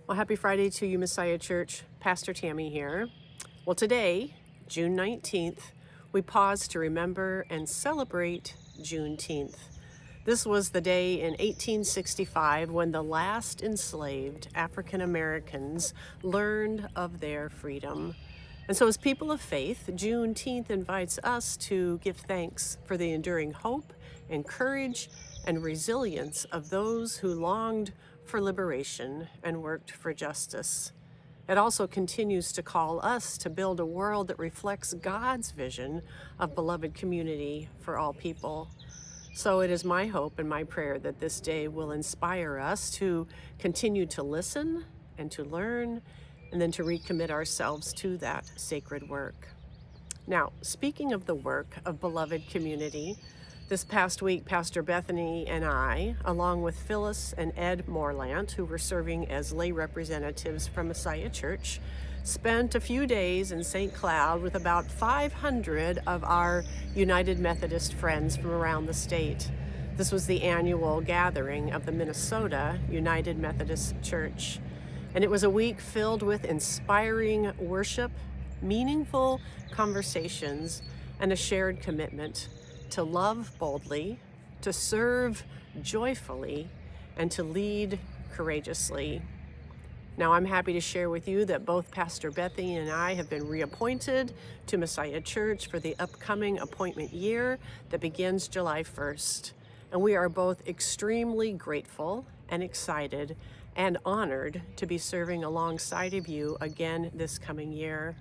Well, happy Friday to you, Messiah Church. Pastor Tami here. Well, today, June 19th, we pause to remember and celebrate Juneteenth. This was the day in 1865 when the last enslaved African Americans learned of their freedom. And so, as people of faith, Juneteenth invites us to give thanks for the enduring hope and courage and resilience of those who longed for liberation and worked for justice. It also continues to call us to build a world that reflects God's vision of beloved community for all people. So it is my hope and my prayer that this day will inspire us to continue to listen and to learn, and then to recommit ourselves to that sacred work. Now, speaking of the work of beloved community, this past week, Pastor Bethany and I, along with Phyllis and Ed Moreland, who were serving as lay representatives from Messiah Church, spent a few days in St. Cloud with about 500 of our United Methodist friends from around the state. This was the annual gathering of the Minnesota United Methodist Church. And it was a week filled with inspiring worship, meaningful conversations, and a shared commitment to love boldly, to serve joyfully, and to lead courageously. Now, I'm happy to share with you that both Pastor Bethany and I have been reappointed to Messiah Church for the upcoming appointment year that begins July 1st. And we are both extremely grateful and excited and honored to be serving alongside of you again this coming year.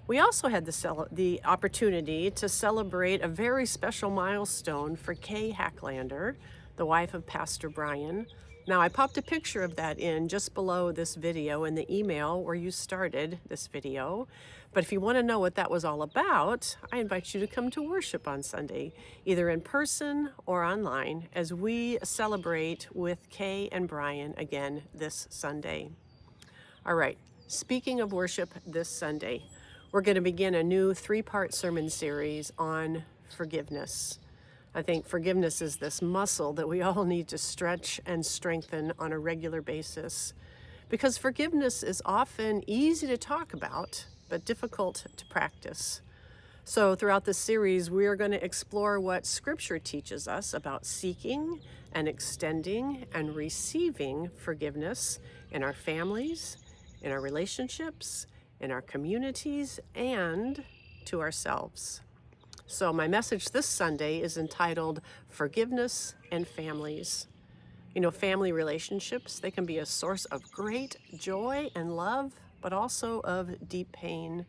We also had the opportunity to celebrate a very special milestone for Kay Hacklander, the wife of Pastor Brian. Now, I popped a picture of that in just below this video in the email where you started this video. But if you want to know what that was all about, I invite you to come to worship on Sunday, either in person or online, as we celebrate with Kay and Brian again this Sunday. All right, speaking of worship this Sunday, we're going to begin a new 3-part sermon series on forgiveness. I think forgiveness is this muscle that we all need to stretch and strengthen on a regular basis, because forgiveness is often easy to talk about, but difficult to practice. So throughout this series, we are going to explore what Scripture teaches us about seeking and extending and receiving forgiveness in our families, in our relationships, in our communities, and to ourselves. So my message this Sunday is entitled Forgiveness and Families. You know, family relationships, they can be a source of great joy and love, but also of deep pain.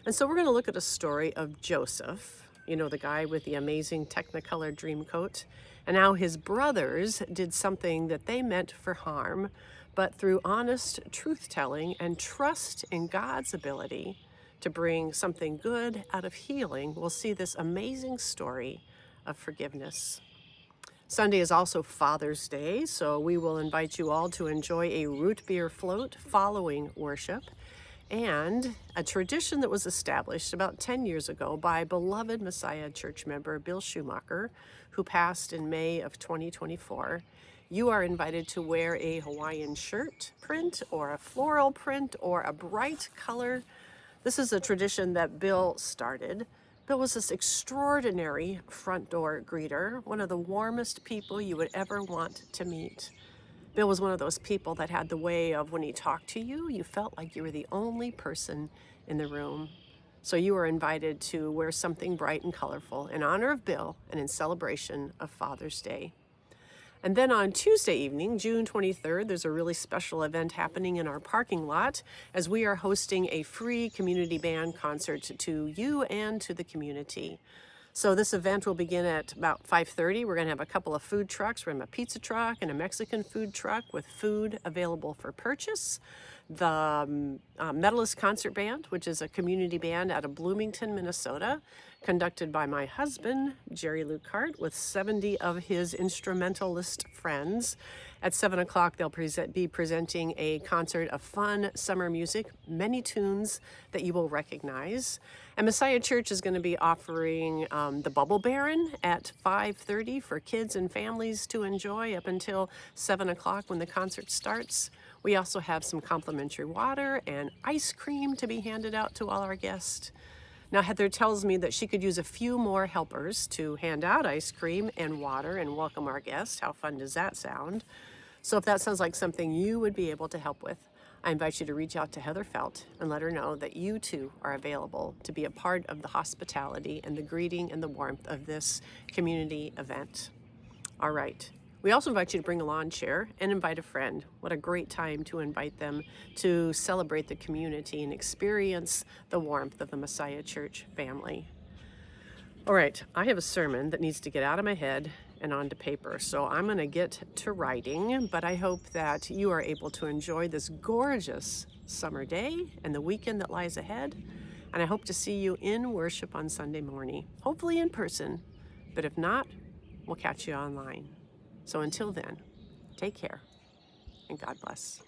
And so we're going to look at a story of Joseph, you know, the guy with the amazing Technicolor dream coat, and how his brothers did something that they meant for harm, but through honest truth-telling and trust in God's ability to bring something good out of healing, we'll see this amazing story of forgiveness. Sunday is also Father's Day, so we will invite you all to enjoy a root beer float following worship, and a tradition that was established about 10 years ago by beloved Messiah Church member Bill Schumacher, who passed in May of 2024. You are invited to wear a Hawaiian shirt print or a floral print or a bright color. This is a tradition that Bill started. Bill was this extraordinary front door greeter, one of the warmest people you would ever want to meet. Bill was one of those people that had the way of, when he talked to you, you felt like you were the only person in the room. So you were invited to wear something bright and colorful in honor of Bill and in celebration of Father's Day. And then on Tuesday evening, June 23rd, there's a really special event happening in our parking lot as we are hosting a free community band concert to you and to the community. So this event will begin at about 5:30. We're going to have a couple of food trucks. We're going to have a pizza truck and a Mexican food truck with food available for purchase. The Medalist Concert Band, which is a community band out of Bloomington, Minnesota, conducted by my husband, Jerry Lucart, with 70 of his instrumentalist friends. At 7 o'clock, they'll be presenting a concert of fun summer music, many tunes that you will recognize. And Messiah Church is going to be offering the Bubble Baron at 5:30 for kids and families to enjoy up until 7 o'clock when the concert starts. We also have some complimentary water and ice cream to be handed out to all our guests. Now, Heather tells me that she could use a few more helpers to hand out ice cream and water and welcome our guests. How fun does that sound? So if that sounds like something you would be able to help with, I invite you to reach out to Heather Felt and let her know that you too are available to be a part of the hospitality and the greeting and the warmth of this community event. All right. We also invite you to bring a lawn chair and invite a friend. What a great time to invite them to celebrate the community and experience the warmth of the Messiah Church family. All right, I have a sermon that needs to get out of my head and onto paper, so I'm going to get to writing, but I hope that you are able to enjoy this gorgeous summer day and the weekend that lies ahead, and I hope to see you in worship on Sunday morning, hopefully in person, but if not, we'll catch you online. So until then, take care and God bless.